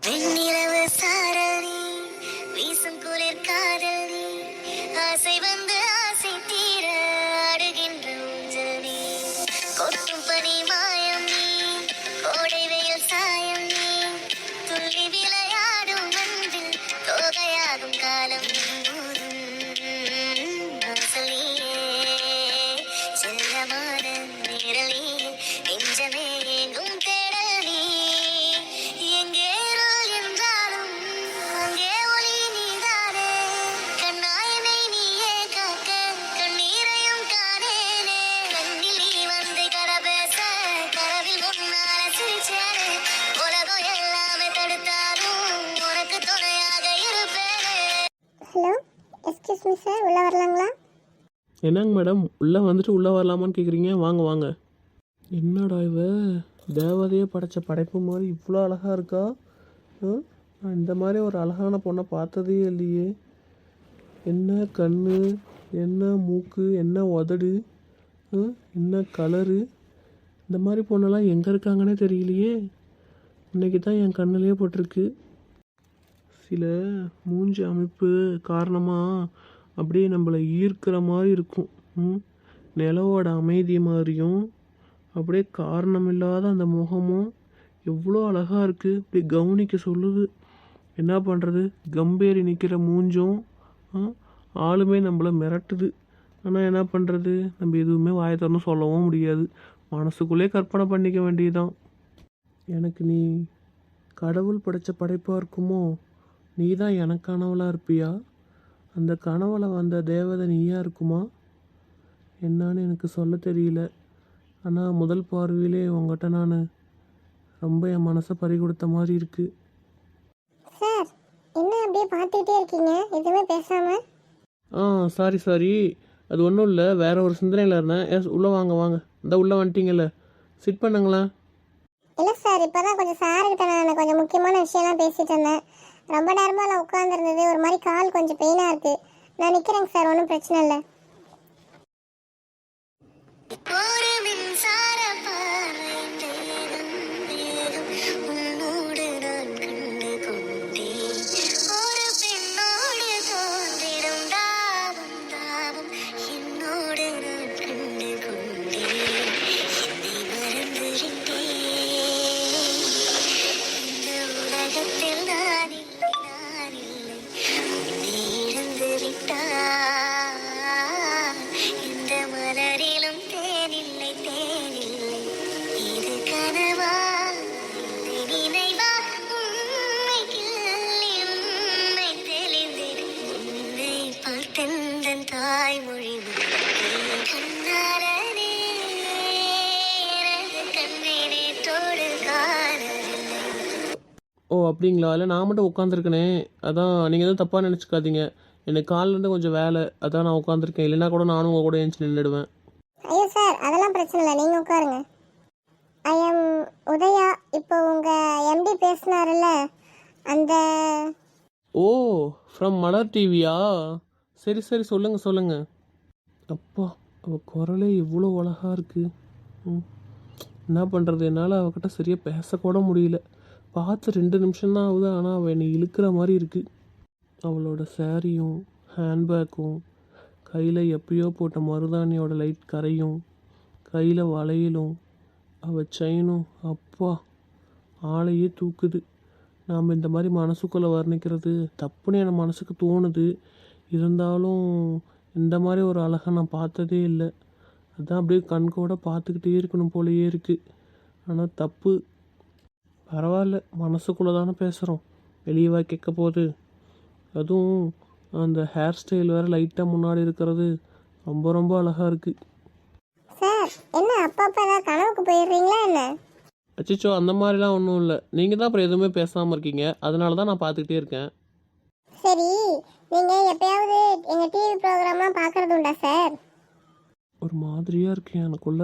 வெண்ணிலவு சாரலி வீசும் குளிர் காதலி ஆசை வந்து ஆசை தீர அடுகின்ற ஊஞ்சலி கொட்டும் பனி மாயம் நீ கோடை வெயில் சாயம் நீ துள்ளி விளையாடும் அன்பில் தோகையாகும் காலம் சொல்லியே செல்லமான நிரலி நெஞ்சமே எங்கும் தேடலி எங்கே இருள் என்றாலும் அங்கே ஒளி நீதானே கண்ணாயனை நீயே காக்க கண்ணீரையும் காணேனே கண்ணில் நீ வந்து கரபேச கரவில் முன்னால சிரிச்சேனே உலகம் எல்லாமே தடுத்தாலும் உனக்கு துணையாக இருப்பேனே. ஹலோ, எக்ஸ்கியூஸ் மீ சார், உள்ளே வரலாங்களா? என்னங்க மேடம், உள்ளே வந்துட்டு உள்ளே வரலாமான்னு கேட்குறீங்க? வாங்க வாங்க. என்னடா இவ தேவதையே படைச்ச படைப்பு மாதிரி இவ்வளோ அழகாக இருக்கா? நான் இந்த மாதிரி ஒரு அழகான பொண்ணை பார்த்ததே இல்லையே. என்ன கண்ணு, என்ன மூக்கு, என்ன உதடு, என்ன கலரு, இந்த மாதிரி பொண்ணெல்லாம் எங்கே இருக்காங்கன்னே தெரியலையே. இன்னைக்கு தான் என் கண்ணிலே போட்டிருக்கு. சில மூஞ்சி அமைப்பு காரணமாக அப்படியே நம்மளை ஈர்க்கிற மாதிரி இருக்கும். நிலவோட அமைதி மாதிரியும் அப்படியே காரணமில்லாத அந்த முகமும் எவ்வளோ அழகாக இருக்குது. இப்படி கவனிக்க சொல்லுது. என்ன பண்ணுறது, கம்பேறி நிற்கிற மூஞ்சும் ஆளுமே நம்மளை மிரட்டுது. ஆனால் என்ன பண்ணுறது, நம்ம எதுவுமே வாயை திறந்து சொல்லவும் முடியாது. மனசுக்குள்ளே கற்பனை பண்ணிக்க வேண்டியதுதான். எனக்கு நீ கடவுள் படைத்த படைப்பாக இருக்குமோ? நீ தான் எனக்கானவளாக இருப்பியா? அந்த கனவுல வந்த தேவதை நீயா இருக்குமா என்னான்னு எனக்கு சொல்ல தெரியல. ஆனால் முதல் பார்வையிலே உங்கள்கிட்ட நான் ரொம்ப என் மனசை பறி கொடுத்த மாதிரி இருக்குது. சார், என்ன அப்படியே பார்த்துக்கிட்டே இருக்கீங்க, எதுவுமே பேசாமல்? சாரி, அது ஒன்றும் இல்லை, வேற ஒரு சிந்தனையில் இருந்தேன். உள்ளே வாங்க வாங்க, இந்த உள்ளே வந்துட்டீங்கல்ல, சிட் பண்ணுங்களேன். இல்லை சார், இப்போ தான் கொஞ்சம் சார்கிட்ட நான் கொஞ்சம் முக்கியமான விஷயம்லாம் பேசிகிட்டு இருந்தேன். ரொம்ப நேரமாக நான் உட்காந்துருந்தது, ஒரு மாதிரி கால் கொஞ்சம் பெயினாக இருக்குது. நான் நிற்கிறேங்க சார், ஒன்றும் பிரச்சனை இல்லை. ஒரு மின்சார பார்வை தேகம் தேகம் உன்னோடு நான் கண்டு கொண்டேன். ஒரு பெண்ணோடு தோன்றிடும் தாபம் தாபம் என்னோடு நான் கண்டு கொண்டேன். என்னை மறந்து விட்டேன். இந்த உலகத்தில் நான் இல்லை உன்னை இழந்து விட்டான். இந்த மலரிலும் தேனில்லை இது கனவா இல்லை நினைவா உண்மை கிள்ளி உண்மை தெளிந்திடு உன்னை பார்த்தெந்தன் தாய்மொழி கண்ணாரனே எனது கண்ணினே தோடு காணவில்லை. அப்படிங்களா? இல்லை நான் மட்டும் உட்காந்துருக்கனே, அதான் நீங்கள் எதுவும் தப்பாக நினச்சிக்காதீங்க. எனக்கு காலிலேருந்து கொஞ்சம் வேலை, அதான் நான் உட்காந்துருக்கேன். இல்லைன்னா கூட நானும் உங்கள் கூட எழுந்து நின்றுடுவேன். ஐயோ சார், அதெல்லாம் பிரச்சனை இல்லை, நீங்கள் உட்காருங்க. I am Udaya. இப்போ உங்கள் எம்டி பேசினாருல்ல, அந்த ஃப்ரம் மலர் டிவியா? சரி சொல்லுங்கள். அப்பா, அவள் குரலே இவ்வளோ அழகாக இருக்குது. என்ன பண்ணுறது, என்னால் அவகிட்ட சரியாக பேசக்கூட முடியல. பார்த்து 2 நிமிஷம்தான் ஆகுது, ஆனால் அவள் என்னை இழுக்கிற மாதிரி இருக்குது. அவளோட சாரியும் ஹேண்ட்பேக்கும், கையில் எப்பயோ போட்ட மருதாணியோட லைட் கரையும், கையில் வளையலும், அவள் செயினும், அப்பா ஆளையே தூக்குது. நாம் இந்த மாதிரி மனசுக்குள்ளே வர்ணிக்கிறது தப்புன்னு என் மனசுக்கு தோணுது. இருந்தாலும் இந்த மாதிரி ஒரு அழகை நான் பார்த்ததே இல்லை. அதான் அப்படியே கண்கூட பார்த்துக்கிட்டே இருக்கணும் போலயே இருக்குது. ஆனால் தப்பு. பரவாயில்ல, மனசுக்குள்ளே தானே பேசுகிறோம், வெளியவா கேட்க போகுது. அதுவும் அந்த ஹேர் ஸ்டைல் வேறு லைட்டாக முன்னாடி இருக்கிறது ரொம்ப அழகாக இருக்குது. சார், என்ன அப்பப்போ ஏதாவது கனவுக்கு போயிடுறீங்களா என்ன? அச்சிச்சோ, அந்த மாதிரிலாம் ஒன்றும் இல்லை. நீங்கள் தான் அப்புறம் எதுவுமே பேசாமல் இருக்கீங்க, அதனால தான் நான் பார்த்துக்கிட்டே இருக்கேன். சரி, நீங்கள் எப்பயாவது எங்கள் டிவி ப்ரோக்ராம்லாம் பார்க்குறது உண்டா சார்? ஒரு மாதிரியாக இருக்கேன் எனக்குள்ள.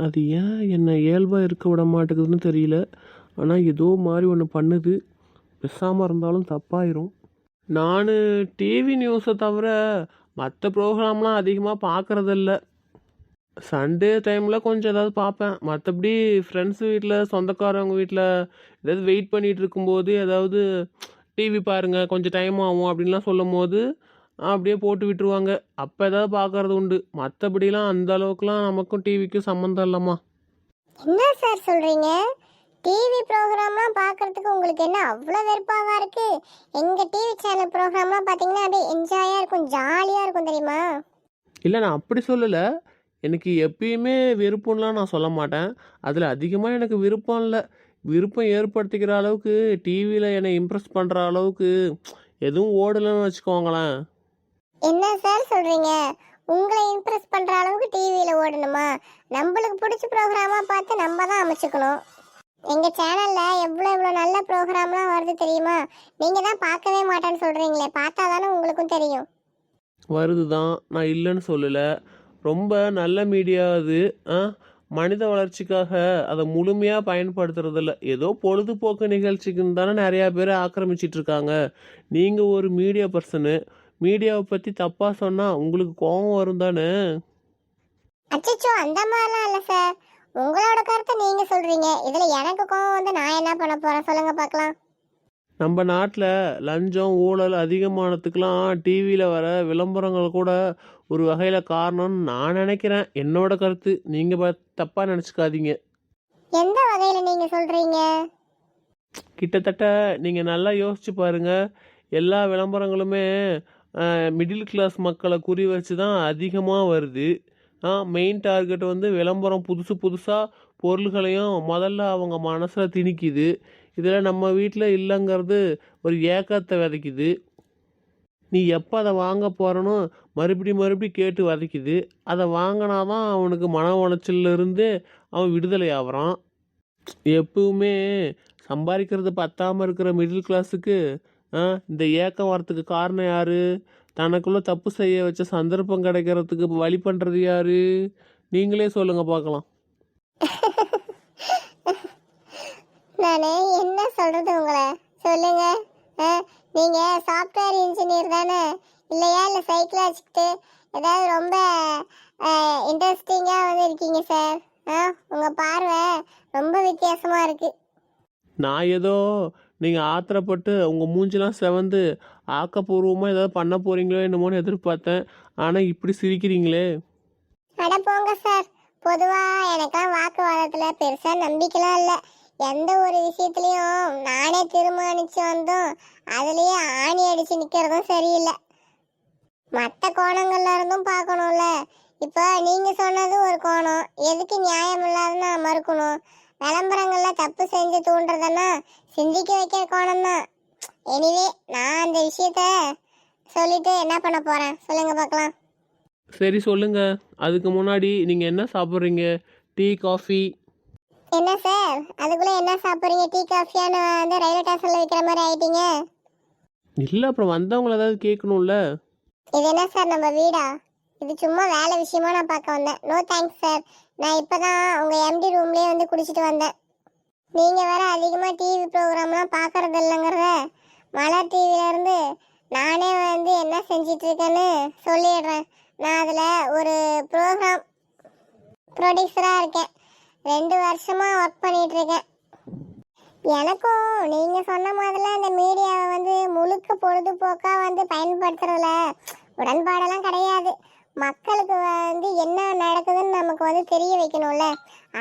அது ஏன் என்னை இயல்பாக இருக்க விட மாட்டேங்குதுன்னு தெரியல. ஆனால் ஏதோ மாதிரி ஒன்று பண்ணுது. பேசாமல் இருந்தாலும் தப்பாயிரும். நான் டிவி நியூஸை தவிர மற்ற ப்ரோக்ராம்லாம் அதிகமாக பார்க்குறதில்ல. சண்டே டைமில் கொஞ்சம் ஏதாவது பார்ப்பேன். மற்றபடி ஃப்ரெண்ட்ஸ் வீட்டில், சொந்தக்காரவங்க வீட்டில் ஏதாவது வெயிட் பண்ணிட்டு இருக்கும்போது ஏதாவது டிவி பாருங்க கொஞ்சம் டைம் ஆகும் அப்படின்லாம் சொல்லும்போது அப்படியே போட்டு விட்டுருவாங்க. அப்போ ஏதாவது பார்க்கறது உண்டு. மற்றபடிலாம் அந்த அளவுக்குலாம் நமக்கும் டிவிக்கும் சம்மந்தம் இல்லைம்மா. என்ன சார் சொல்றீங்க? டிவி ப்ரோக்ராம்லாம் பார்க்கறதுக்கு உங்களுக்கு என்ன அவ்வளோ வெறுப்பாவா இருக்கு? எங்க டிவி சேனல் ப்ரோக்ராம்லாம் பார்த்தீங்கன்னா அப்படியே என்ஜாயா இருக்கும், ஜாலியா இருக்கும் தெரியுமா? இல்லை நான் அப்படி சொல்லலை. எனக்கு எப்பயுமே விருப்பம்லாம் நான் சொல்ல மாட்டேன். அதில் அதிகமாக எனக்கு விருப்பம் இல்லை. விருப்பம் ஏற்படுத்திக்கிற அளவுக்கு டிவியில் என்னை இம்ப்ரெஸ் பண்ணுற அளவுக்கு எதுவும் ஓடலைன்னு வச்சுக்கோங்களேன். என்ன சார் சொல்றீங்க? உங்களை இம்ப்ரெஸ் பண்ற அளவுக்கு டிவியில ஓடணுமா? நம்மளுக்கு பிடிச்ச ப்ரோக்ராமா பார்த்து நம்ம தான் அமைச்சுக்கணும். எங்க சேனல்ல எவ்வளோ நல்ல ப்ரோக்ராம்லாம் வருது தெரியுமா? நீங்க தான் பார்க்கவே மாட்டேன்னு சொல்றீங்களே, பார்த்தா தானே உங்களுக்கும் தெரியும். வருது தான், நான் இல்லைன்னு சொல்லலை. ரொம்ப நல்ல மீடியா அது. ஆ மனித வளர்ச்சிக்காக அதை முழுமையாக பயன்படுத்துறதில்ல. ஏதோ பொழுதுபோக்கு நிகழ்ச்சிக்குன்னு தானே நிறையா பேர் ஆக்கிரமிச்சிட்டு இருக்காங்க. நீங்கள் ஒரு மீடியா பர்சனு. மீடியாவை பற்றி தப்பாக சொன்னால் உங்களுக்கு கோபம் வரும் தானே. அச்சச்சோ, அந்த மாதிரிலாம் இல்லை சார். உங்களோட கருத்தை நீங்க சொல்றீங்க, இதுல எனக்கு கோவம் வந்து நான் என்ன பண்ண போறேன் சொல்லுங்க பார்க்கலாம். நம்ம நாட்டில் லஞ்சம் ஊழல் அதிகமானதுக்கெலாம் டிவியில் வர விளம்பரங்கள் கூட ஒரு வகையில் காரணம்னு நான் நினைக்கிறேன். என்னோட கருத்து. நீங்கள் தப்பாக நினச்சிக்காதீங்க. எந்த வகையில நீங்க சொல்றீங்க? கிட்டத்தட்ட நீங்கள் நல்லா யோசிச்சு பாருங்க. எல்லா விளம்பரங்களுமே மிடில் கிளாஸ் மக்களை குறி வச்சு தான் அதிகமாக வருது. மெயின் டார்கெட் வந்து விளம்பரம் புதுசு புதுசாக பொருள்களையும் முதல்ல அவங்க மனசில் திணிக்குது. இதில் நம்ம வீட்டில் இல்லைங்கிறது ஒரு ஏக்கத்தை விதைக்குது. நீ எப்போ அதை வாங்க போகிறனோ மறுபடி கேட்டு விதைக்குது. அதை வாங்கினாதான் அவனுக்கு மன உளைச்சல்ல இருந்து அவன் விடுதலை ஆகுறான். எப்பவுமே சம்பாதிக்கிறது பத்தாமல் இருக்கிற மிடில் கிளாஸுக்கு இந்த ஏக்கம் வரத்துக்கு காரணம் யாரு? தனக்குள்ள தப்பு செய்ய வச்ச சந்தர்ப்பம் கிடைக்கிறதுக்கு வழி பண்ணுறது யாரு? நீங்களே சொல்லுங்க பார்க்கலாம். நானே என்ன சொல்றது உங்களை? சொல்லுங்க. ஆ, நீங்க சாஃப்ட்வேர் இன்ஜினியர் தானே? இல்லையா, இல்லை சைக்கிள் வச்சுக்கிட்டு ஏதாவது ரொம்ப இன்ட்ரெஸ்டிங்காக வந்து இருக்கீங்க சார். உங்க பார்வை ரொம்ப வித்தியாசமா இருக்கு. நான் ஏதோ நீங்கள் ஆத்திரப்பட்டு உங்கள் மூஞ்சிலாம் செவந்து ஆக்கப்பூர்வமாக ஏதாவது பண்ண போகிறீங்களோ என்னமோன்னு எதிர்பார்த்தேன். ஆனால் இப்படி சிரிக்கிறீங்களே. அட போங்க சார். பொதுவா எனக்கெல்லாம் வாக்குவாதத்துல பெருசா நம்பிக்கைலாம் இல்லை. எந்த ஒரு விஷயத்துலயும் நானே தீர்மானிச்சு வந்தோம் அதுலயே ஆணி அடிச்சு நிக்கிறதும் சரியில்லை. மற்ற கோணங்கள்ல இருந்தும் பார்க்கணும்ல. இப்போ நீங்க சொன்னது ஒரு கோணம், எதுக்கு நியாயம் இல்லாத நான் மறுக்கணும்? விளம்பரங்கள்ல தப்பு செஞ்சு தூண்டுறதுன்னா சிந்திக்க வைக்கிற கோணம் தான். எனிவே, நான் அந்த விஷயத்த சொல்லிட்டு என்ன பண்ண போறேன் சொல்லுங்க பார்க்கலாம். சரி சொல்லுங்க. அதுக்கு முன்னாடி நீங்கள் என்ன சாப்பிட்றீங்க? Tea, coffee? என்ன சார், அதுக்குள்ள என்ன சாப்பிட்றீங்க? டீ காஃபியான்னு வந்து ரயில்வே ஸ்டேஷன்ல விற்கிற மாதிரி ஆயிட்டீங்க. இல்லை, அப்புறம் வந்தவங்கள ஏதாவது கேட்கணும்ல. இது என்ன சார் நம்ம வீடா? இது சும்மா வேலை விஷயமா நான் பார்க்க வந்தேன். No thanks sir. நான் இப்பதான் உங்க எம்டி ரூம்லயே வந்து குடிச்சிட்டு வந்தேன். நீங்க வேற அதிகமா டிவி ப்ரோக்ராம்லாம் பார்க்கறது இல்லைங்கிறத மலர் டிவில இருந்து நானே வந்து என்ன செஞ்சிட்டு இருக்கேன்னு சொல்லிடுறேன். நான் அதுல ஒரு ப்ரோக்ராம் ப்ரொடியூசரா இருக்கேன். 2 வருஷமா ஒர்க் பண்ணிட்டு இருக்கேன். எனக்கும் நீங்க சொன்ன மாதிரில இந்த மீடியாவை வந்து முழுக்க பொழுதுபோக்கா வந்து பயன்படுத்துறதுல உடன்பாடெல்லாம் கிடையாது. மக்களுக்கு வந்து என்ன நடக்குதுன்னு நமக்கு வந்து தெரிய வைக்கணும்ல,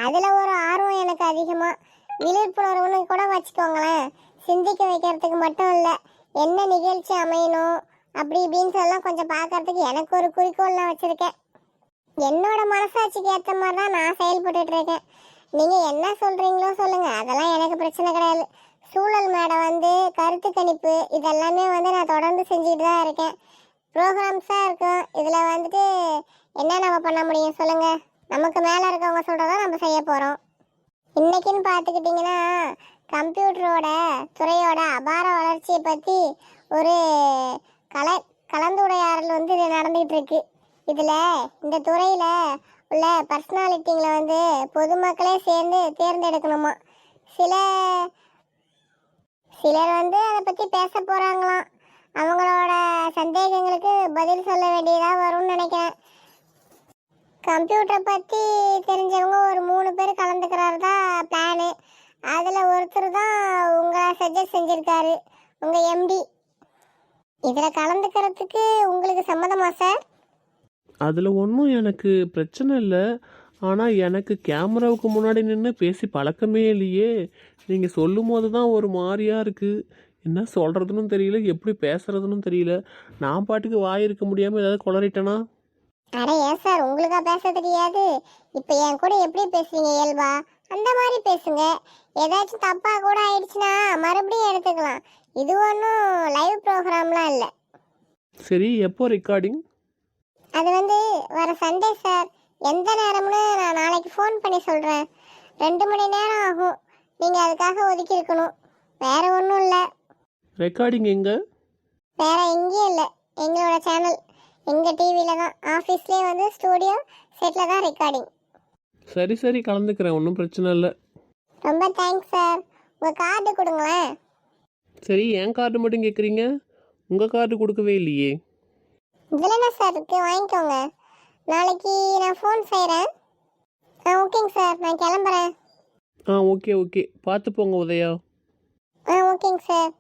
அதுல ஒரு ஆர்வம் எனக்கு அதிகமா. விழிப்புணர்வுன்னு கூட வச்சுக்கோங்களேன். சிந்திக்க வைக்கிறதுக்கு மட்டும் இல்லை, என்ன நிகழ்ச்சி அமையணும் அப்படி இப்படின்னு சொல்லலாம் கொஞ்சம் பார்க்கறதுக்கு எனக்கு ஒரு குறிக்கோள் நான் வச்சிருக்கேன். என்னோட மனசாட்சிக்கு ஏற்ற மாதிரி தான் நான் செயல்பட்டுட்டு இருக்கேன். நீங்க என்ன சொல்றீங்களோ சொல்லுங்க, அதெல்லாம் எனக்கு பிரச்சனை கிடையாது. சூழல் மேடை வந்து கருத்து கணிப்பு இதெல்லாமே வந்து நான் தொடர்ந்து செஞ்சுட்டு தான் இருக்கேன். ப்ரோக்ராம்ஸாக இருக்கும். இதில் வந்துட்டு என்ன நம்ம பண்ண முடியும் சொல்லுங்க? நமக்கு மேலே இருக்கவங்க சொல்கிறத நம்ம செய்ய போகிறோம். இன்னைக்குன்னு பார்த்துக்கிட்டிங்கன்னா கம்ப்யூட்டரோட துறையோட அபார வளர்ச்சியை பற்றி ஒரு கலந்துரையாடல் வந்து இது நடந்துகிட்டு இருக்கு. இதில் இந்த துறையில் உள்ள பர்சனாலிட்டிங்களை வந்து பொதுமக்களே சேர்ந்து தேர்ந்தெடுக்கணுமா. சிலர் வந்து அதை பற்றி பேச போகிறாங்களாம். அவங்களோட சந்தேகங்களுக்கு பதில் சொல்ல வேண்டியதாக வரும்னு நினைக்கிறேன். கம்ப்யூட்டரை பற்றி தெரிஞ்சவங்க ஒரு 3 பேர் கலந்துக்கிறாரு தான் பிளானு. அதில் ஒருத்தர் தான் உங்களை சஜஸ்ட் செஞ்சுருக்காரு, உங்கள் எம்டி. இதில் கலந்துக்கிறதுக்கு உங்களுக்கு சம்மதமா சார்? அதில் ஒன்றும் எனக்கு பிரச்சனை இல்லை. ஆனால் எனக்கு கேமராவுக்கு முன்னாடி நின்று பேசி பழக்கமே இல்லையே. நீங்கள் சொல்லும் போது தான் ஒரு மாதிரியாக இருக்குது. என்ன சொல்கிறதுன்னு தெரியல, எப்படி பேசுகிறதுன்னு தெரியல. நான் பாட்டுக்கு வாய் இருக்க முடியாமல் ஏதாவது குளறிட்டேனா? அட ஏன் சார், உங்களுக்கா பேச தெரியாது? இப்போ என் கூட எப்படி பேசுவீங்க இயல்பா, அந்த மாதிரி பேசுங்க. ஏதாச்சும் தப்பாக கூட ஆயிடுச்சுன்னா மறுபடியும் எடுத்துக்கலாம். இது ஒன்றும் லைவ் ப்ரோக்ராம்லாம் இல்லை. சரி, எப்போ ரெக்கார்டிங்? அது வந்து வர சண்டே சார். எந்த நேரம்னு நான் நாளைக்கு ஃபோன் பண்ணி சொல்கிறேன். 2 மணி நேரம் ஆகும். நீங்கள் அதுக்காக ஒதுக்கி இருக்கணும். வேற ஒன்றும் இல்லை. ரெக்கார்டிங் எங்கே? வேற எங்கேயும் இல்லை, எங்களோட சேனல், எங்கள் டிவியில் தான். ஆஃபீஸ்லேயே வந்து ஸ்டூடியோ செட்டில் தான் ரெக்கார்டிங். சரி சரி, கலந்துக்கிறேன், ஒன்றும் பிரச்சனை இல்லை. ரொம்ப தேங்க்ஸ் சார். உங்கள் கார்டு கொடுங்களேன். சரி, என் கார்டு மட்டும் கேட்குறீங்க, உங்கள் கார்டு கொடுக்கவே இல்லையே. இதில் என்ன சார் இருக்குது, வாங்கிக்கோங்க. நாளைக்கு நான் ஃபோன் செய்கிறேன். ஓகேங்க சார், நான் கிளம்புறேன். ஓகே ஓகே, பார்த்து போங்க உதயா. ஓகேங்க சார்.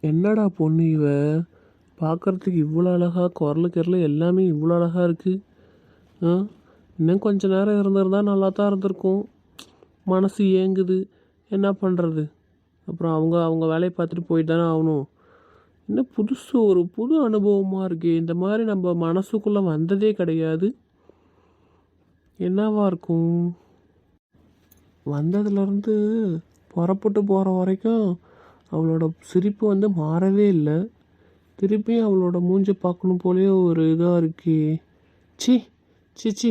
என்னடா பொண்ணு இவ, பார்க்குறதுக்கு இவ்வளோ அழகா, குரல் எல்லாமே இவ்வளோ அழகாக இருக்குது. இன்னும் கொஞ்ச நேரம் இருந்திருந்தா நல்லா தான் இருந்திருக்கும். மனசு ஏங்குது, என்ன பண்ணுறது. அப்புறம் அவங்க வேலையை பார்த்துட்டு போயிட்டு தானே ஆகணும். இன்னும் ஒரு புது அனுபவமாக இருக்கே. இந்த மாதிரி நம்ம மனசுக்குள்ளே வந்ததே கிடையாது. என்னவா இருக்கும்? வந்ததுலேருந்து புறப்பட்டு போகிற வரைக்கும் அவளோட சிரிப்பு வந்து மாறவே இல்லை. திருப்பியும் அவளோட மூஞ்சை பார்க்கணும் போலே ஒரு இதாக இருக்கே. சி சி சி,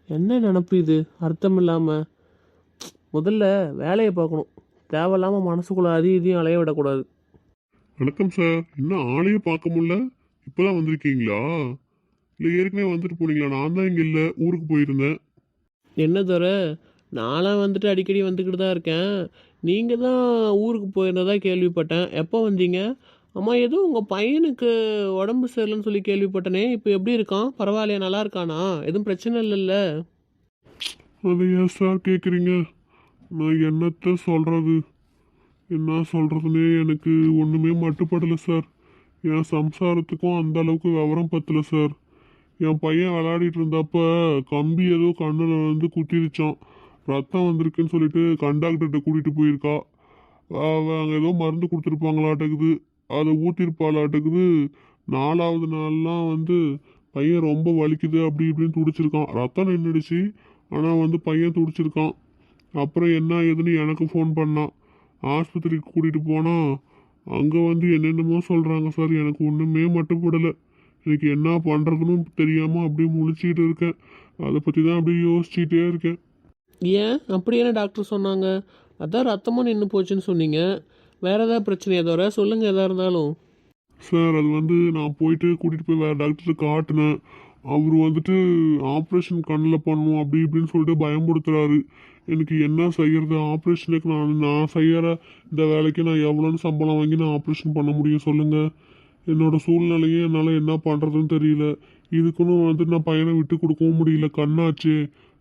என்ன நினப்பு இது அர்த்தம் இல்லாமல். முதல்ல வேலையை பார்க்கணும், தேவையில்லாமல் மனசுக்குள்ளே இதையும் அலைய விடக்கூடாது. வணக்கம் சார். இன்னும் ஆளையே பார்க்க முடியல, இப்போதான் வந்திருக்கீங்களா? இல்லை ஏற்கனவே வந்துட்டு போனீங்களா? நான் தான் இங்கே இல்லை, ஊருக்கு போயிருந்தேன். என்ன தவிர நான்லாம் வந்துட்டு அடிக்கடி வந்துக்கிட்டு தான் இருக்கேன். நீங்கள் தான் ஊருக்கு போயிருந்ததா கேள்விப்பட்டேன். எப்போ வந்தீங்க? அம்மா, எதுவும் உங்கள் பையனுக்கு உடம்பு சரியில்லைன்னு சொல்லி கேள்விப்பட்டனே. இப்போ எப்படி இருக்கான்? பரவாயில்லையா? நல்லா இருக்கானா? எதுவும் பிரச்சனை இல்லைல்ல? அதை ஏன் சார் கேட்குறீங்க? நான் என்னத்த சொல்கிறது, என்ன சொல்கிறதுனே எனக்கு ஒன்றுமே மட்டுப்படலை சார். என் சம்சாரத்துக்கும் அந்த அளவுக்கு விவரம் பத்தலை சார். என் பையன் விளையாடிட்டு இருந்தப்ப கம்பி ஏதோ கண்ணில் வந்து குத்திருச்சான். ரத்தம் வந்திருக்குன்னு சொல்லிட்டு கண்டாக்டர்கிட்ட கூட்டிகிட்டு போயிருக்கா. அங்கே ஏதோ மருந்து கொடுத்துருப்பாங்களாட்டக்குது, அதை ஊற்றிருப்பாளாட்டக்குது. 4வது நாள்லாம் வந்து பையன் ரொம்ப வலிக்குது அப்படி இப்படின்னு துடிச்சிருக்கான். ரத்தம் நின்றுடுச்சு, ஆனால் வந்து பையன் துடிச்சிருக்கான். அப்புறம் என்ன ஏதுன்னு எனக்கு ஃபோன் பண்ணான். ஆஸ்பத்திரிக்கு கூட்டிகிட்டு போனால் அங்கே வந்து என்னென்னமோ சொல்கிறாங்க சார். எனக்கு ஒன்றுமே மட்டுப்படலை. எனக்கு என்ன பண்ணுறதுன்னு தெரியாமல் அப்படியே முழிச்சிக்கிட்டு இருக்கேன். அதை பற்றி தான் அப்படியே யோசிச்சுட்டே இருக்கேன். ஏன் அப்படி என்ன டாக்டர் சொன்னாங்க? அதான் ரத்தமும் நின்று போச்சுன்னு சொன்னீங்க. வேறு ஏதாவது பிரச்சனையா தவிர சொல்லுங்கள், எதாக இருந்தாலும். சார், அது வந்து நான் போயிட்டு கூட்டிகிட்டு போய் வேறு டாக்டருக்கு காட்டினேன். அவர் வந்துட்டு ஆப்ரேஷன் கண்ணில் பண்ணணும் அப்படி இப்படின்னு சொல்லிட்டு பயமுறுத்துறாரு. எனக்கு என்ன செய்கிறது? ஆப்ரேஷனுக்கு நான் செய்கிற இந்த வேலைக்கு நான் எவ்வளோன்னு சம்பளம் வாங்கி நான் ஆப்ரேஷன் பண்ண முடியும் சொல்லுங்கள்? என்னோட சூழ்நிலையே என்னால் என்ன பண்ணுறதுன்னு தெரியல. இதுக்குன்னு வந்துட்டு நான் பையனை விட்டு கொடுக்கவும் முடியல, கண்ணாச்சு.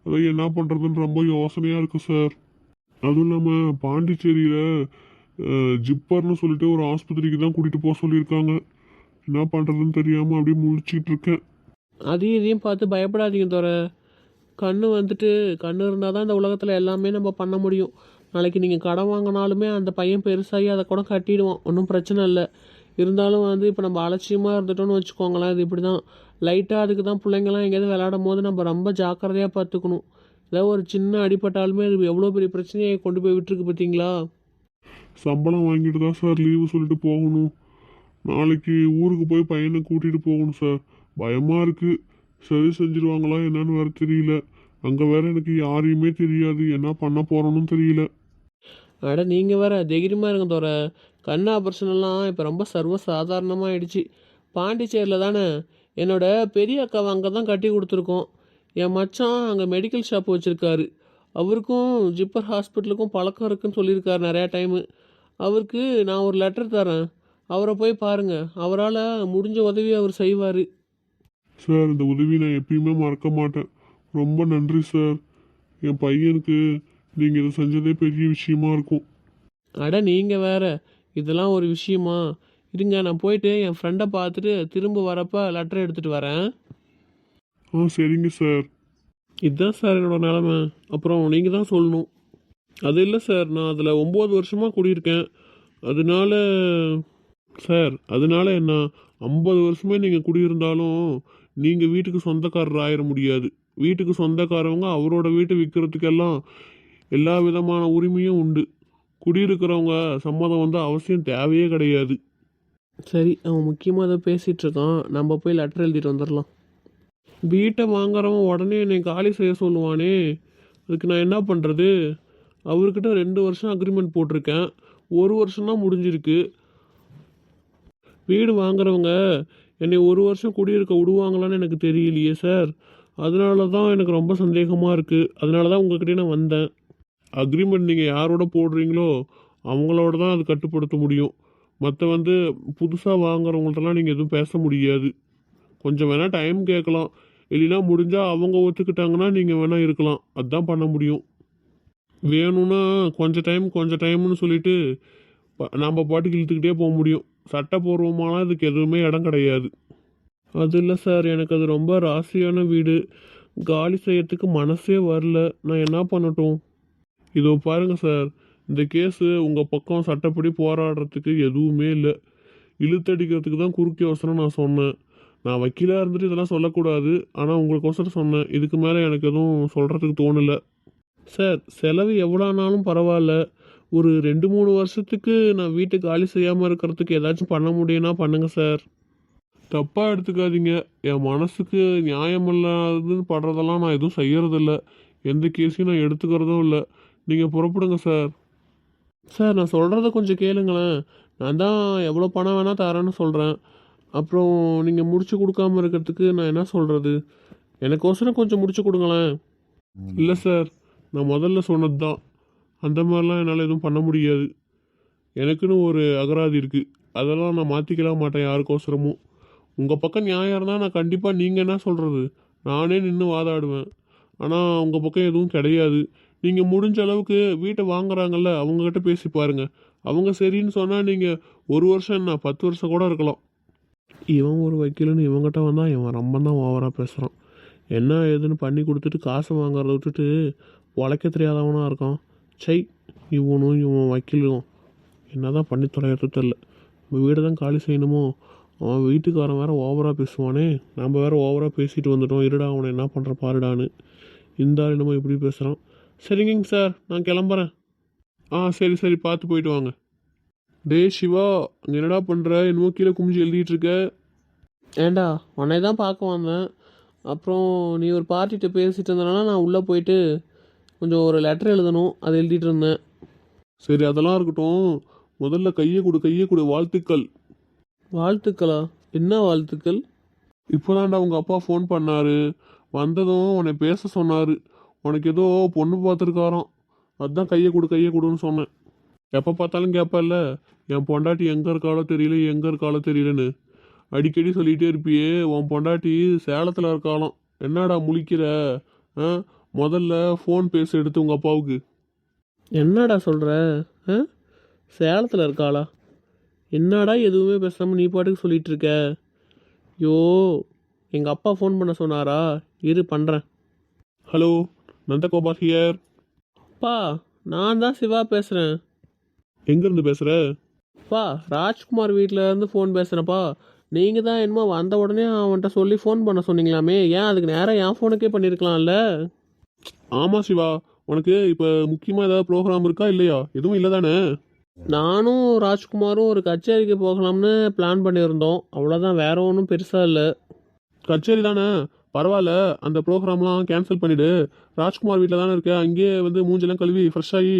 அதான் என்ன பண்ணுறதுன்னு ரொம்ப யோசனையாக இருக்குது சார். அதுவும் இல்லாமல் பாண்டிச்சேரியில் ஜிப்பர்னு சொல்லிட்டு ஒரு ஆஸ்பத்திரிக்கு தான் கூட்டிகிட்டு போக சொல்லியிருக்காங்க. என்ன பண்ணுறதுன்னு தெரியாமல் அப்படியே முழிச்சிக்கிட்டு இருக்கேன். அதையும் இதையும் பார்த்து பயப்படாதீங்க தவிர. கண்ணு இருந்தால் தான் இந்த உலகத்தில் எல்லாமே நம்ம பண்ண முடியும். நாளைக்கு நீங்கள் கடன் வாங்கினாலுமே அந்த பையன் பெருசாகி அதை கூட கட்டிடுவான், ஒன்றும் பிரச்சனை இல்லை. இருந்தாலும் வந்து இப்போ நம்ம அலட்சியமாக இருந்துட்டோம்னு வச்சுக்கோங்களேன், இது இப்படி தான் லைட்டாக. அதுக்கு தான் பிள்ளைங்கள்லாம் எங்கேயாவது விளையாடும் போது நம்ம ரொம்ப ஜாக்கிரதையாக பார்த்துக்கணும். ஏதாவது ஒரு சின்ன அடிப்பட்டாலுமே அது எவ்வளோ பெரிய பிரச்சனையை கொண்டு போய் விட்டுருக்கு பார்த்தீங்களா? சம்பளம் வாங்கிட்டு தான் சார் லீவு சொல்லிட்டு போகணும். நாளைக்கு ஊருக்கு போய் பையனை கூட்டிகிட்டு போகணும் சார். பயமாக இருக்குது. சரி செஞ்சிருவாங்களா என்னன்னு வேறு தெரியல. அங்கே வேற எனக்கு யாரையுமே தெரியாது. என்ன பண்ண போகிறோன்னு தெரியல. அட நீங்கள் வேற தைரியமாக இருங்க தோற. கண் ஆப்ரேஷன்லாம் இப்போ ரொம்ப சர்வ சாதாரணமாக ஆயிடுச்சு. பாண்டிச்சேரியில் தானே என்னோட பெரிய அக்காவை அங்கே தான் கட்டி கொடுத்துருக்கோம். என் மச்சான் அங்கே மெடிக்கல் ஷாப் வச்சுருக்காரு. அவருக்கும் ஜிப்பர் ஹாஸ்பிட்டலுக்கும் பழக்கம் இருக்குன்னு சொல்லியிருக்காரு நிறையா டைமு. அவருக்கு நான் ஒரு லெட்டர் தரேன், அவரை போய் பாருங்கள். அவரால் முடிஞ்ச உதவி அவர் செய்வார். சார் இந்த உதவி நான் எப்பயுமே மறக்க மாட்டேன். ரொம்ப நன்றி சார். என் பையனுக்கு நீங்கள் இதை செஞ்சதே பெரிய விஷயமா இருக்கும். அட நீங்கள் வேற, இதெல்லாம் ஒரு விஷயமா? இருங்க, நான் போயிட்டு என் ஃப்ரெண்டை பார்த்துட்டு திரும்ப வரப்போ லெட்டர் எடுத்துகிட்டு வரேன். சரிங்க சார். இதுதான் சார் என்னோட நிலமை. அப்புறம் நீங்கள் தான் சொல்லணும். அது இல்லை சார், நான் அதில் 9 வருஷமாக குடியிருக்கேன். அதனால அதனால என்ன, 50 வருஷமே நீங்கள் குடியிருந்தாலும் நீங்கள் வீட்டுக்கு சொந்தக்காரர் ஆயிட முடியாது. வீட்டுக்கு சொந்தக்காரவங்க அவரோட வீட்டை விற்கிறதுக்கெல்லாம் எல்லா விதமான உரிமையும் உண்டு. குடியிருக்கிறவங்க சம்மதம் வந்து அவசியம் தேவையே கிடையாது. சரி, அவன் முக்கியமாக அதை பேசிகிட்டு இருக்கான். நம்ம போய் லெட்டர் எழுதிட்டு வந்துடலாம். வீட்டை வாங்குறவன் உடனே என்னை காலி செய்ய சொல்லுவானே, அதுக்கு நான் என்ன பண்ணுறது? அவர்கிட்ட 2 வருஷம் அக்ரிமெண்ட் போட்டிருக்கேன். 1 வருஷம் தான் முடிஞ்சிருக்கு. வீடு வாங்குறவங்க என்னை 1 வருஷம் குடியிருக்க விடுவாங்களான்னு எனக்கு தெரியலையே சார். அதனால தான் எனக்கு ரொம்ப சந்தேகமாக இருக்குது. அதனால தான் உங்ககிட்டே நான் வந்தேன். அக்ரிமெண்ட் நீங்கள் யாரோட போடுறீங்களோ அவங்களோட தான் அது கட்டுப்படுத்த முடியும். மற்ற புதுசாக வாங்குறவங்கள்ட்டலாம் நீங்கள் எதுவும் பேச முடியாது. கொஞ்சம் வேணால் டைம் கேட்கலாம். இல்லைன்னா முடிஞ்சால் அவங்க ஒத்துக்கிட்டாங்கன்னா நீங்கள் வேணால் இருக்கலாம். அதுதான் பண்ண முடியும். வேணும்னா கொஞ்சம் டைம்னு சொல்லிட்டு நம்ம பாட்டுக்கு இழுத்துக்கிட்டே போக முடியும். சட்டப்பூர்வமான இதுக்கு எதுவுமே இடம் கிடையாது. அது இல்லை சார், எனக்கு அது ரொம்ப ராசியான வீடு. காலி செய்யறதுக்கு மனசே வரல. நான் என்ன பண்ணட்டும்? இதோ பாருங்கள் சார், இந்த கேஸு உங்கள் பக்கம் சட்டப்படி போராடுறதுக்கு எதுவுமே இல்லை. இழுத்தடிக்கிறதுக்கு தான் குறுக்கே அவசரம் நான் சொன்னேன். நான் வக்கீலாக இருந்துட்டு இதெல்லாம் சொல்லக்கூடாது. ஆனால் உங்களுக்கோசரம் சொன்னேன். இதுக்கு மேலே எனக்கு எதுவும் சொல்கிறதுக்கு தோணலை. சார், செலவு எவ்வளோ ஆனாலும் பரவாயில்ல. ஒரு 2-3 வருஷத்துக்கு நான் வீட்டை காலி செய்யாமல் இருக்கிறதுக்கு ஏதாச்சும் பண்ண முடியும்னா பண்ணுங்கள் சார். தப்பாக எடுத்துக்காதீங்க. என் மனசுக்கு நியாயமில்லாதுன்னு படுறதெல்லாம் நான் எதுவும் செய்யறதில்ல. எந்த கேஸையும் நான் எடுத்துக்கிறதும் இல்லை. நீங்கள் புறப்படுங்க சார். சார், நான் சொல்கிறத கொஞ்சம் கேளுங்களேன். நான் தான் எவ்வளோ பணம் வேணால் தரேன்னு சொல்கிறேன். அப்புறம் நீங்கள் முடிச்சு கொடுக்காம இருக்கிறதுக்கு நான் என்ன சொல்கிறது? எனக்கோசரம் கொஞ்சம் முடிச்சு கொடுங்களேன். இல்லை சார், நான் முதல்ல சொன்னது தான். அந்த மாதிரிலாம் என்னால் எதுவும் பண்ண முடியாது. எனக்குன்னு ஒரு அகராதி இருக்குது. அதெல்லாம் நான் மாற்றிக்கலாம் மாட்டேன் யாருக்கோசரமும். உங்கள் பக்கம் நியாயம் இருந்தால் நான் கண்டிப்பாக நீங்கள் என்ன சொல்கிறது நானே நின்று வாதாடுவேன். ஆனால் உங்கள் பக்கம் எதுவும் கிடையாது. நீங்கள் முடிஞ்ச அளவுக்கு வீட்டை வாங்குறாங்கல்ல அவங்கக்கிட்ட பேசி பாருங்கள். அவங்க சரின்னு சொன்னால் நீங்கள் 1 வருஷம் என்ன 10 வருஷம் கூட இருக்கலாம். இவன் ஒரு வக்கீலுன்னு இவங்ககிட்ட வந்தால் இவன் ரொம்ப தான் ஓவராக பேசுகிறான். என்ன ஏதுன்னு பண்ணி கொடுத்துட்டு காசு வாங்குறத விட்டுட்டு உழைக்க தெரியாதவனாக இருக்கான். சை, இவன் வக்கீலும் என்ன தான் பண்ணி தொலைகிறது தெரில. நம்ம வீடை தான் காலி செய்யணுமோ? அவன் வீட்டுக்காரன் வேறு ஓவராக பேசுவானே. நம்ம வேறு ஓவராக பேசிட்டு வந்துட்டோம். இருடா அவனை என்ன பண்ணுற பாருடான்னு. இந்த ஆள் என்னமோ இப்படி பேசுகிறான். சரிங்க சார், நான் கிளம்புறேன். சரி பார்த்து போயிட்டு வாங்க. டே சிவா, அங்கே என்னடா பண்ணுற? என்னமோ கீழே குமிஞ்சு எழுதிட்டு இருக்க. ஏண்டா, உன்னை தான் பார்க்க வந்தேன். அப்புறம் நீ ஒரு பார்ட்டிகிட்ட பேசிட்டு இருந்தனால நான் உள்ளே போயிட்டு கொஞ்சம் ஒரு லெட்டர் எழுதணும், அதை எழுதிட்டு இருந்தேன். சரி, அதெல்லாம் இருக்கட்டும். முதல்ல கையை கொடு. வாழ்த்துக்கள். வாழ்த்துக்களா? என்ன வாழ்த்துக்கள்? இப்போதான்டா உங்கள் அப்பா ஃபோன் பண்ணார். வந்ததும் உன்னை பேச சொன்னார். உனக்கு ஏதோ பொண்ணு பார்த்துருக்காராம். அதுதான் கையை கொடுன்னு சொன்னேன். எப்போ பார்த்தாலும் கேட்பல்ல, என் பொண்டாட்டி எங்கே இருக்காளோ தெரியலன்னு அடிக்கடி சொல்லிகிட்டே இருப்பியே. உன் பொண்டாட்டி சேலத்தில் இருக்காளாம். என்னடா முழிக்கிற? முதல்ல ஃபோன் பேச எடுத்து உங்கள் அப்பாவுக்கு. என்னடா சொல்கிற? சேலத்தில் இருக்காளா? என்னடா எதுவுமே பேசாமல் நீ பாட்டுக்கு சொல்லிகிட்டு இருக்க? ஐயோ, எங்கள் அப்பா ஃபோன் பண்ண சொன்னாரா? இரு பண்ணுறேன். Hello, Nandagopal here. அப்பா, நான் தான் சிவா பேசுகிறேன். எங்கேருந்து பேசுகிற? அப்பா, ராஜ்குமார் வீட்டில் இருந்து ஃபோன் பேசுகிறேன்ப்பா. நீங்கள் தான் என்னமோ வந்த உடனே அவன்கிட்ட சொல்லி ஃபோன் பண்ண சொன்னீங்களாமே, ஏன் அதுக்கு நேராக என் ஃபோனுக்கே பண்ணியிருக்கலாம்ல? ஆமாம் சிவா, உனக்கு இப்போ முக்கியமாக ஏதாவது ப்ரோக்ராம் இருக்கா இல்லையா? எதுவும் இல்லை தானே? நானும் ராஜ்குமாரும் ஒரு கச்சேரிக்கு போகலாம்னு பிளான் பண்ணியிருந்தோம். அவ்வளோதான், வேற ஒன்றும் பெருசாக இல்லை. கச்சேரி தானே, பரவாயில்ல. அந்த ப்ரோக்ராம்லாம் கேன்சல் பண்ணிவிடு. ராஜ்குமார் வீட்டில் தானே இருக்க, அங்கேயே வந்து மூஞ்செல்லாம் கழுவி ஃப்ரெஷ் ஆகி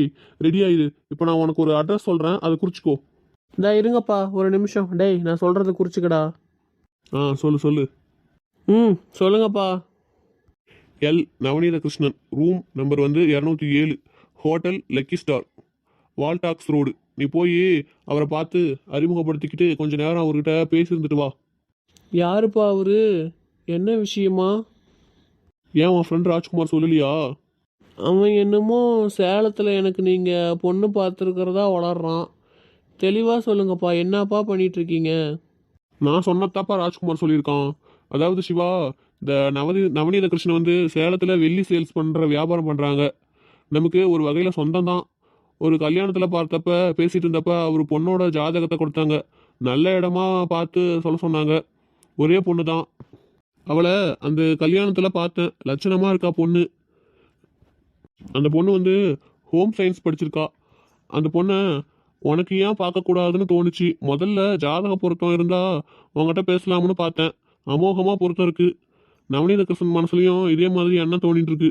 ரெடி ஆகிடு. இப்போ நான் உனக்கு ஒரு அட்ரஸ் சொல்கிறேன், அதை குறிச்சிக்கோ. இந்தா இருங்கப்பா ஒரு நிமிஷம். டேய், நான் சொல்கிறத குறிச்சிக்கடா. சொல்லு சொல்லு. சொல்லுங்கப்பா. L Navaneetha Krishnan, room number வந்து 207, hotel lucky star, Walltax road. நீ போய் அவரை பார்த்து அறிமுகப்படுத்திக்கிட்டு கொஞ்ச நேரம் அவர்கிட்ட பேசியிருந்துட்டு வா. யாருப்பா அவரு? என்ன விஷயமா? ஏன் உன் ஃப்ரெண்ட் ராஜ்குமார் சொல்லலையா? அவன் என்னமோ சேலத்தில் எனக்கு நீங்கள் பொண்ணு பார்த்துருக்கிறதா வளர்றான். தெளிவாக சொல்லுங்கப்பா, என்னப்பா பண்ணிகிட்ருக்கீங்க? நான் சொன்னதாப்பா ராஜ்குமார் சொல்லியிருக்கான். அதாவது சிவா, இந்த நவநீத கிருஷ்ணன் வந்து சேலத்தில் வெள்ளி சேல்ஸ் பண்ணுற வியாபாரம் பண்ணுறாங்க. நமக்கு ஒரு வகையில் சொந்தம் தான். ஒரு கல்யாணத்தில் பார்த்தப்ப பேசிகிட்டு இருந்தப்ப அவர் பொண்ணோட ஜாதகத்தை கொடுத்தாங்க. நல்ல இடமா பார்த்து சொல்ல சொன்னாங்க. ஒரே பொண்ணு தான். அவளை அந்த கல்யாணத்தில் பார்த்தேன். லட்சணமாக இருக்கா பொண்ணு. அந்த பொண்ணு வந்து ஹோம் சயின்ஸ் படிச்சிருக்கா. அந்த பொண்ணை உனக்கு ஏன் பார்க்கக்கூடாதுன்னு தோணுச்சு. முதல்ல ஜாதக பொருத்தம் இருந்தால் உங்ககிட்ட பேசலாம்னு பார்த்தேன். அமோகமாக பொருத்தம் இருக்குது. நவநீத கிருஷ்ணன் மனசுலையும் இதே மாதிரி எண்ணம் தோணிட்டு இருக்கு.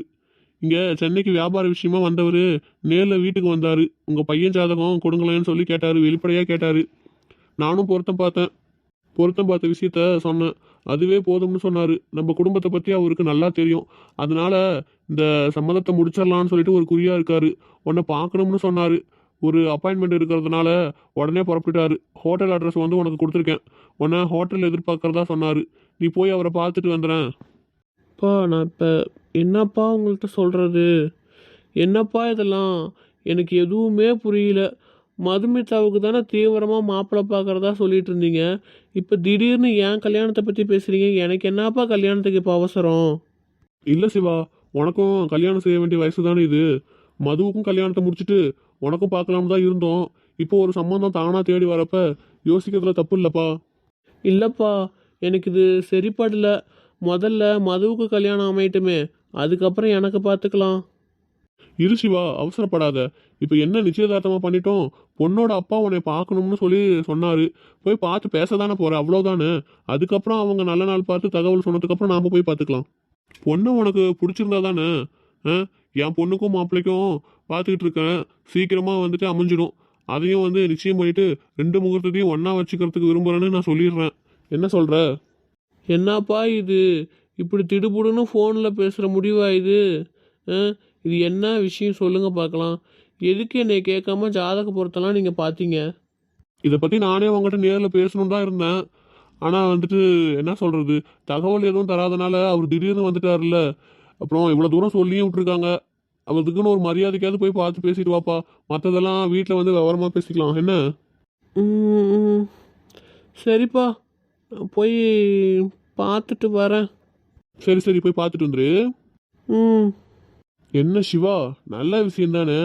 இங்கே சென்னைக்கு வியாபார விஷயமா வந்தவர் நேரில் வீட்டுக்கு வந்தார். உங்கள் பையன் ஜாதகம் கொடுங்களேன்னு சொல்லி கேட்டார். வெளிப்படையாக கேட்டார். நானும் பொருத்தம் பார்த்தேன். பொருத்தம் பார்த்த விஷயத்த சொன்னேன். அதுவே போதும்னு சொன்னார். நம்ம குடும்பத்தை பற்றி அவருக்கு நல்லா தெரியும். அதனால இந்த சம்மதத்தை முடிச்சிடலான்னு சொல்லிட்டு ஒரு குறியாக இருக்கார். உன்னை பார்க்கணும்னு சொன்னார். ஒரு அப்பாயின்மெண்ட் இருக்கிறதுனால உடனே புறப்பட்டுட்டாரு. ஹோட்டல் அட்ரஸ் வந்து உனக்கு கொடுத்துருக்கேன். உன்னை ஹோட்டலில் எதிர்பார்க்கறதா சொன்னார். நீ போய் அவரை பார்த்துட்டு வந்துடுறேன். அப்பா, நான் இப்போ என்னப்பா உங்கள்கிட்ட சொல்கிறது? என்னப்பா இதெல்லாம்? எனக்கு எதுவுமே புரியல. மதுமிதாவுக்கு தானே தீவிரமாக மாப்பிள்ளை பார்க்குறதா சொல்லிட்டு இருந்தீங்க. இப்போ திடீர்னு ஏன் கல்யாணத்தை பற்றி பேசுகிறீங்க? எனக்கு என்னப்பா கல்யாணத்துக்கு இப்போ அவசரம்? இல்லை சிவா, உனக்கும் கல்யாணம் செய்ய வேண்டிய வயசு தானே இது. மதுவுக்கும் கல்யாணத்தை முடிச்சுட்டு உனக்கும் பார்க்கலாம்னு தான் இருந்தோம். இப்போ ஒரு சம்பந்தம் தானாக தேடி வரப்ப யோசிக்கிறதுல தப்பு இல்லைப்பா. இல்லைப்பா, எனக்கு இது சரிப்படல. முதல்ல மதுவுக்கு கல்யாணம் அமையட்டுமே, அதுக்கப்புறம் எனக்கு பார்த்துக்கலாம். இரு சிவா, அவசரப்படாத. இப்போ என்ன நிச்சயதார்த்தமாக பண்ணிட்டோம். பொண்ணோட அப்பா உன்னை பார்க்கணும்னு சொல்லி சொன்னார். போய் பார்த்து பேச தானே போகிற, அவ்வளோதானே. அதுக்கப்புறம் அவங்க நல்ல நாள் பார்த்து தகவல் சொன்னதுக்கப்புறம் நாம் போய் பார்த்துக்கலாம். பொண்ணு உனக்கு பிடிச்சிருந்தா தானே? என் பொண்ணுக்கும் மாப்பிள்ளைக்கும் பார்த்துக்கிட்டு இருக்கேன். சீக்கிரமாக வந்துட்டு அமைஞ்சிடும். அதையும் வந்து நிச்சயம் பண்ணிவிட்டு 2 முகூர்த்தத்தையும் ஒன்றா வச்சுக்கிறதுக்கு விரும்புகிறேன்னு நான் சொல்லிடுறேன். என்ன சொல்கிற? என்னப்பா இது? இப்படி திடுபுடுன்னு ஃபோனில் பேசுகிற முடிவா இது? இது என்ன விஷயம் சொல்லுங்க பார்க்கலாம். எதுக்கு என்னை கேட்காம ஜாதக பொருத்தெல்லாம் நீங்கள் பார்த்தீங்க? இதை பற்றி நானே உங்கள்கிட்ட நேரில் பேசணும் தான் இருந்தேன். ஆனால் வந்துட்டு என்ன சொல்கிறது, தகவல் எதுவும் தராதனால அவர் திடீர்னு வந்துட்டார்ல. அப்புறம் இவ்வளோ தூரம் சொல்லியும் விட்டுருக்காங்க. அவருக்குன்னு ஒரு மரியாதைக்காவது போய் பார்த்து பேசிட்டு வாப்பா. மற்றதெல்லாம் வீட்டில் வந்து விவரமாக பேசிக்கலாம். என்ன? சரிப்பா, போய் பார்த்துட்டு வரேன். சரி சரி, போய் பார்த்துட்டு வந்துரு. என்ன சிவா, நல்ல விஷயம் தானே.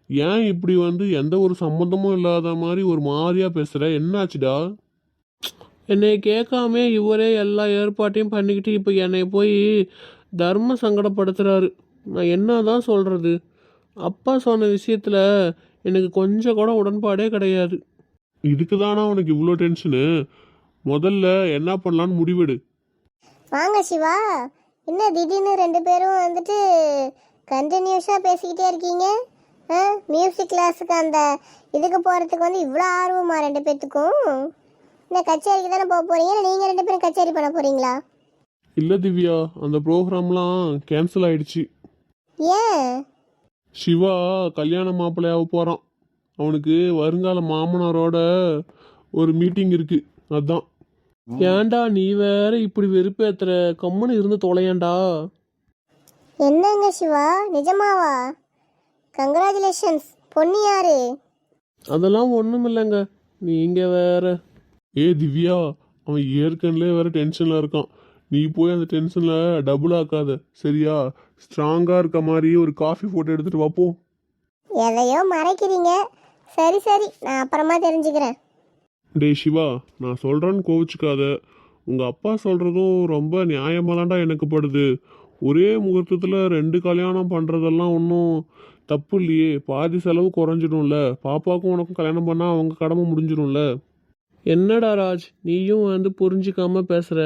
ஏன் இப்படி வந்து எந்த ஒரு சம்மந்தமும் இல்லாத மாதிரி ஒரு மாதிரியாக பேசுகிற? என்னாச்சுடா? என்னை கேட்காம இவரே எல்லா ஏற்பாட்டையும் பண்ணிக்கிட்டு இப்போ என்னை போய் தர்ம சங்கடப்படுத்துகிறாரு. நான் என்ன தான் சொல்கிறது? அப்பா சொன்ன விஷயத்தில் எனக்கு கொஞ்சம் கூட உடன்பாடே கிடையாது. இதுக்கு தானே உனக்கு இவ்வளோ டென்ஷனு? முதல்ல என்ன பண்ணலான்னு முடிவெடு. வாங்க சிவா, என்ன திடீர்னு 2 பேரும் வந்துட்டு கண்டினியூஸாக பேசிக்கிட்டே இருக்கீங்க? மியூசிக் கிளாஸுக்கு அந்த இதுக்கு போகிறதுக்கு வந்து இவ்வளோ ஆர்வமா 2 பேர்த்துக்கும்? இந்த கச்சேரிக்கு தானே போக போகிறீங்க, இல்லை நீங்கள் 2 பேரும் கச்சேரி பண்ண போகிறீங்களா? இல்லை திவ்யா, அந்த ப்ரோக்ராம்லாம் கேன்சல் ஆயிடுச்சு. ஏன்? சிவா கல்யாண மாப்பிள்ளையாக போகிறான். அவனுக்கு வருங்கால மாமனாரோட ஒரு மீட்டிங் இருக்குது, அதான். ஏன்டா நீ வேற இப்படி வெறுப்பேத்துற? கம்முன்னு இருந்து தொலையாண்டா. என்னங்க சிவா, நிஜமாவா? கங்க்ராச்சுலேஷன்ஸ். பொண்ணு யாரு? அதெல்லாம் ஒன்றும் இல்லைங்க, நீங்கள் வேற. திவ்யா, அவன் ஏற்கனவே வேற டென்ஷனில் இருக்கான். நீ போய் அந்த டென்ஷனில் டபுள் ஆக்காத, சரியா? ஸ்ட்ராங்காக இருக்க மாதிரி ஒரு காஃபி போட்டு எடுத்துகிட்டு வாப்போம். எதையோ மறைக்கிறீங்க. சரி சரி, நான் அப்புறமா தெரிஞ்சுக்கிறேன். டேய் சிவா, நான் சொல்கிறேன்னு கோவிச்சுக்காத. உங்கள் அப்பா சொல்கிறதும் ரொம்ப நியாயமாக தான்டா எனக்கு படுது. ஒரே முகூர்த்தத்தில் 2 கல்யாணம் பண்ணுறதெல்லாம் ஒன்றும் தப்பு இல்லையே. பாதி செலவு குறைஞ்சிடும்ல. பாப்பாவுக்கும் உனக்கும் கல்யாணம் பண்ணால் அவங்க கடமை முடிஞ்சிடும்ல. என்னடா ராஜ், நீயும் வந்து புரிஞ்சிக்காம பேசுகிற.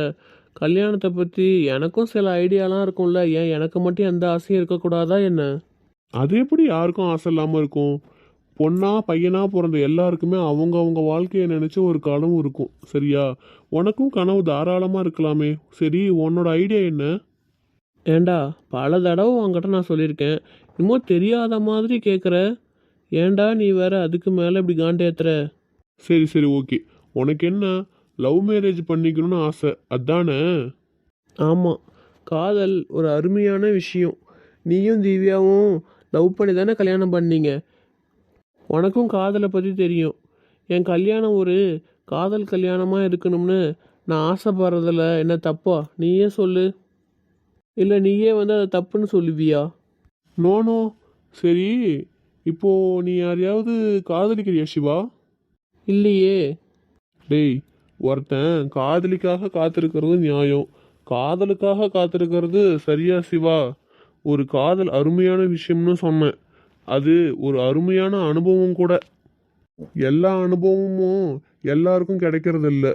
கல்யாணத்தை பற்றி எனக்கும் சில ஐடியாலாம் இருக்கும்ல. ஏன் எனக்கு மட்டும் எந்த ஆசையும் இருக்கக்கூடாதா என்ன? அது எப்படி யாருக்கும் ஆசை இல்லாமல் இருக்கும்? பொண்ணா பையனா பிறந்த எல்லாருக்குமே அவங்க அவங்க வாழ்க்கையை நினச்சி ஒரு கனவு இருக்கும். சரியா? உனக்கும் கனவு தாராளமாக இருக்கலாமே. சரி, உன்னோட ஐடியா என்ன? ஏண்டா, பல தடவை உன்கிட்ட நான் சொல்லியிருக்கேன். இன்னும் தெரியாத மாதிரி கேட்குற. ஏண்டா நீ வேற அதுக்கு மேலே இப்படி காண்டேத்துற? சரி சரி, ஓகே. உனக்கு என்ன, லவ் மேரேஜ் பண்ணிக்கணும்னு ஆசை அதானே? ஆமாம், காதல் ஒரு அருமையான விஷயம். நீயும் திவ்யாவும் லவ் பண்ணி தானே கல்யாணம் பண்ணீங்க. உனக்கும் காதலை பற்றி தெரியும். என் கல்யாணம் ஒரு காதல் கல்யாணமாக இருக்கணும்னு நான் ஆசைப்படுறதில்ல என்ன தப்பா? நீயே சொல்லு. இல்லை நீயே வந்து அதை தப்புன்னு சொல்லுவியா? நோ. சரி, இப்போ நீ யாரையாவது காதலிக்கிறியா சிவா? இல்லையே. டேய், ஒருத்தன் காதலிக்காக காத்திருக்கிறது நியாயம். காதலுக்காக காத்திருக்கிறது சரியா சிவா? ஒரு காதல் அருமையான விஷயம்னு சொன்னேன். அது ஒரு அருமையான அனுபவம் கூட. எல்லா அனுபவமும் எல்லாருக்கும் கிடைக்கிறது இல்ல.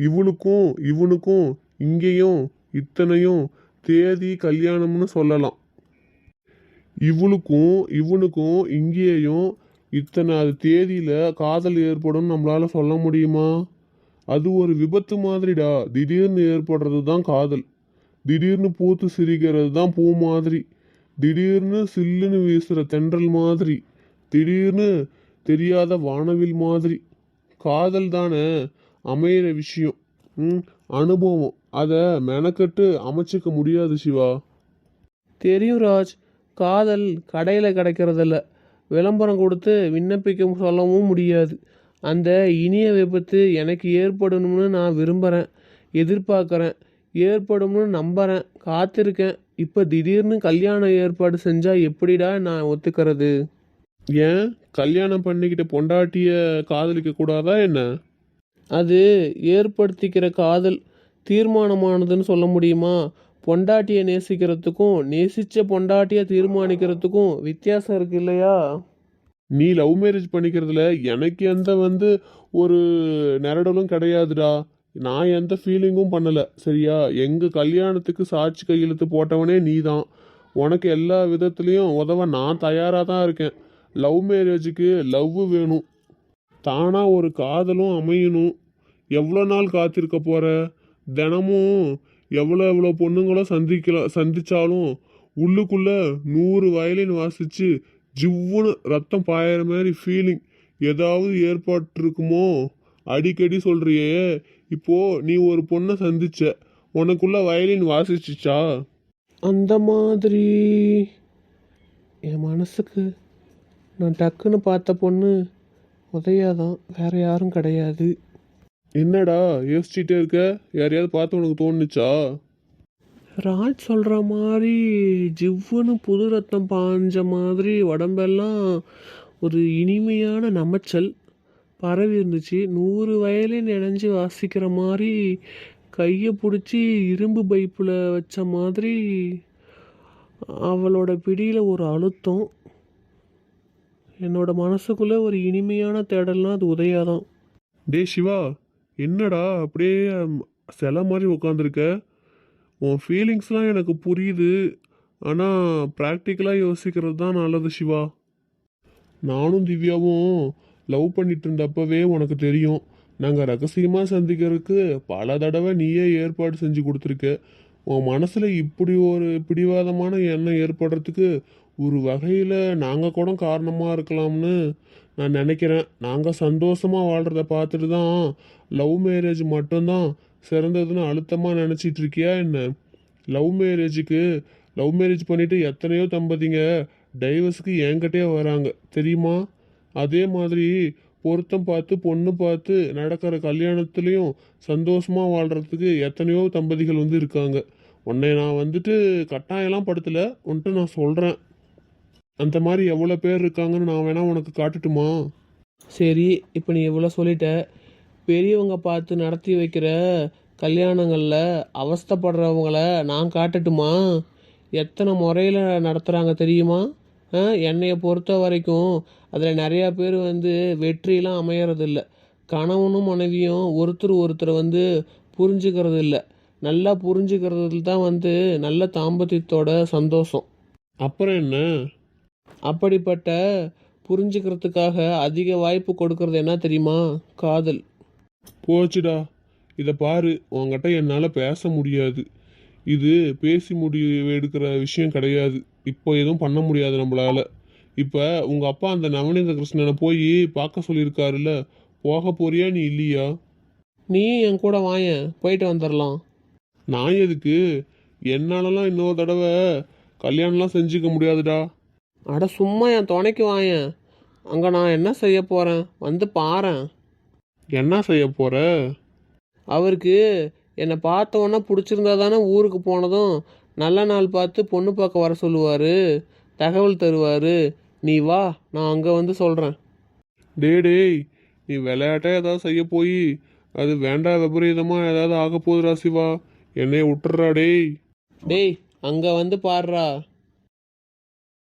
இவனுக்கும் இவனுக்கும் இங்கேயும் இத்தனையும் தேதி கல்யாணம்னு சொல்லலாம். இவளுக்கும் இவனுக்கும் இங்கேயும் இத்தனை அது தேதியில காதல் ஏற்படும் நம்மளால சொல்ல முடியுமா? அது ஒரு விபத்து மாதிரிடா. திடீர்னு ஏற்படுறது தான் காதல். திடீர்னு பூத்து சிரிக்கிறது தான் பூ மாதிரி. திடீர்னு சில்லுன்னு வீசுற தென்றல் மாதிரி. திடீர்னு தெரியாத வானவில் மாதிரி. காதல் தானே அமையிற விஷயம். அனுபவம் அதை மெனக்கட்டு அமைச்சிக்க முடியாது சிவா. தெரியும் ராஜ், காதல் கடையில் கிடைக்கிறதில்ல. விளம்பரம் கொடுத்து விண்ணப்பிக்க சொல்லவும் முடியாது. அந்த இனிய விபத்து எனக்கு ஏற்படணும்னு நான் விரும்புகிறேன், எதிர்பார்க்குறேன், ஏற்படும்னு நம்புகிறேன், காத்திருக்கேன். இப்போ திடீர்னு கல்யாணம் ஏற்பாடு செஞ்சால் எப்படிடா நான் ஒத்துக்கிறது? ஏன் கல்யாணம் பண்ணிக்கிட்ட பொண்டாட்டிய காதலிக்க கூடாதா என்ன? அது ஏற்படுத்திக்கிற காதல் தீர்மானமானதுன்னு சொல்ல முடியுமா? பொண்டாட்டியை நேசிக்கிறதுக்கும் நேசித்த பொண்டாட்டியை தீர்மானிக்கிறதுக்கும் வித்தியாசம் இருக்கு இல்லையா? நீ லவ் மேரேஜ் பண்ணிக்கிறதுல எனக்கு எந்த ஒரு நெருடலும் கிடையாதுடா. நான் எந்த ஃபீலிங்கும் பண்ணலை. சரியா? எங்கள் கல்யாணத்துக்கு சாட்சி கையெழுத்து போட்டவனே நீ தான். உனக்கு எல்லா விதத்துலேயும் உதவ நான் தயாராக தான் இருக்கேன். லவ் மேரேஜுக்கு லவ் வேணும். தானாக ஒரு காதலும் அமையணும். எவ்வளோ நாள் காத்திருக்க போகிற? தினமும் எவ்வளோ பொண்ணுங்களோ சந்திச்சாலும் உள்ளுக்குள்ளே 100 வயலின் வாசித்து ஜிவ்வுன்னு ரத்தம் பாயிற மாதிரி ஃபீலிங் ஏதாவது ஏற்பட்டிருக்குமோ? அடிக்கடி சொல்கிறியே. இப்போ நீ ஒரு பொண்ணை சந்திச்ச, உனக்குள்ள வயலின் வாசிச்சிச்சா? அந்த மாதிரி என் மனசுக்கு நான் டக்குன்னு பார்த்த பொண்ணு உதயாதான், வேற யாரும் கிடையாது. என்னடா யோசிச்சுட்டே இருக்க? யாரையாவது பார்த்து உனக்கு தோணுச்சா? ராஜ் சொல்கிற மாதிரி ஜிவ்வுன்னு புது ரத்தம் பாஞ்ச மாதிரி உடம்பெல்லாம் ஒரு இனிமையான நமைச்சல் பரவி இருந்துச்சு. 100 வயலின் இணைஞ்சு வாசிக்கிற மாதிரி கையை பிடிச்சி இரும்பு பைப்பில் வச்ச மாதிரி அவளோட பிடியில் ஒரு அழுத்தம். என்னோட மனசுக்குள்ளே ஒரு இனிமையான தேடல்னால் அது உதயாதான். டே சிவா, என்னடா அப்படியே சிலை மாதிரி உட்காந்துருக்க? உன் ஃபீலிங்ஸ்லாம் எனக்கு புரியுது. ஆனால் ப்ராக்டிக்கலாக யோசிக்கிறது தான் நல்லது சிவா. நானும் திவ்யாவும் லவ் பண்ணிட்டு இருந்தப்பவே உனக்கு தெரியும். நாங்கள் ரகசியமாக சந்திக்கிறதுக்கு பல தடவை நீயே ஏற்பாடு செஞ்சு கொடுத்துருக்க. உன் மனசில் இப்படி ஒரு பிடிவாதமான எண்ணம் ஏற்படுறதுக்கு ஒரு வகையில் நாங்கள் கூட காரணமாக இருக்கலாம்னு நான் நினைக்கிறேன். நாங்கள் சந்தோஷமாக வாழ்கிறத பார்த்துட்டு தான் லவ் மேரேஜ் மட்டும்தான் சிறந்ததுன்னு அழுத்தமாக நினச்சிட்டு இருக்கியா என்ன? லவ் மேரேஜ் பண்ணிவிட்டு எத்தனையோ தம்பதிங்க டைவர்ஸுக்கு என்கிட்டே வராங்க தெரியுமா? அதே மாதிரி பொருத்தம் பார்த்து பொண்ணு பார்த்து நடக்கிற கல்யாணத்துலேயும் சந்தோஷமாக வாழ்கிறதுக்கு எத்தனையோ தம்பதிகள் இருக்காங்க. உன்னை நான் கட்டாயம்லாம் படுத்தலை, உன்ட்டு நான் சொல்கிறேன். அந்த மாதிரி எவ்வளோ பேர் இருக்காங்கன்னு நான் வேணா உனக்கு காட்டுட்டுமா? சரி, இப்போ நீ எவ்வளோ சொல்லிட்ட. பெரியவங்க பார்த்து நடத்தி வைக்கிற கல்யாணங்களில் அவஸ்தைப்படுறவங்கள நான் காட்டட்டுமா? எத்தனை முறையில் நடத்துகிறாங்க தெரியுமா? என்னைய பொறுத்த வரைக்கும் அதில் நிறையா பேர் வந்து வெற்றிலாம் அமையறதில்ல. கணவனும் மனைவியும் ஒருத்தர் ஒருத்தரை வந்து புரிஞ்சுக்கிறது இல்லை. நல்லா புரிஞ்சுக்கிறதுல தான் வந்து நல்ல தாம்பத்தியத்தோட சந்தோஷம். அப்புறம் என்ன? அப்படிப்பட்ட புரிஞ்சுக்கிறதுக்காக அதிக வாய்ப்பு கொடுக்கறது என்ன தெரியுமா? காதல். போச்சுடா. இதை பாரு, உன்கிட்ட என்னால் பேச முடியாது. இது பேசி முடிவு எடுக்கிற விஷயம் கிடையாது. இப்போ எதுவும் பண்ண முடியாது நம்மளால. இப்போ உங்கள் அப்பா அந்த நவநீத கிருஷ்ணனை போய் பார்க்க சொல்லியிருக்காருல்ல, போக போறியா நீ இல்லையா? நீயும் என் கூட வாயேன், போயிட்டு வந்துடலாம். நான் எதுக்கு? என்னாலலாம் இன்னொரு தடவை கல்யாணம்லாம் செஞ்சுக்க முடியாதுடா. அட சும்மா என் துணைக்கு வாயேன். அங்கே நான் என்ன செய்ய போகிறேன் வந்து பாரேன். என்ன செய்ய போற? அவருக்கு என்னை பார்த்த உடனே பிடிச்சிருந்தா தானே ஊருக்கு போனதும் நல்ல நாள் பார்த்து பொண்ணு பார்க்க வர சொல்லுவார், தகவல் தருவார். நீ வா, நான் அங்கே வந்து சொல்கிறேன். டேய், நீ விளையாட்டா ஏதாவது செய்ய போய் அது வேண்டா விபரீதமாக ஏதாவது ஆக போகுதுடா சிவா. என்னைய விட்டுறா டேய். டேய், அங்கே வந்து பாருடா.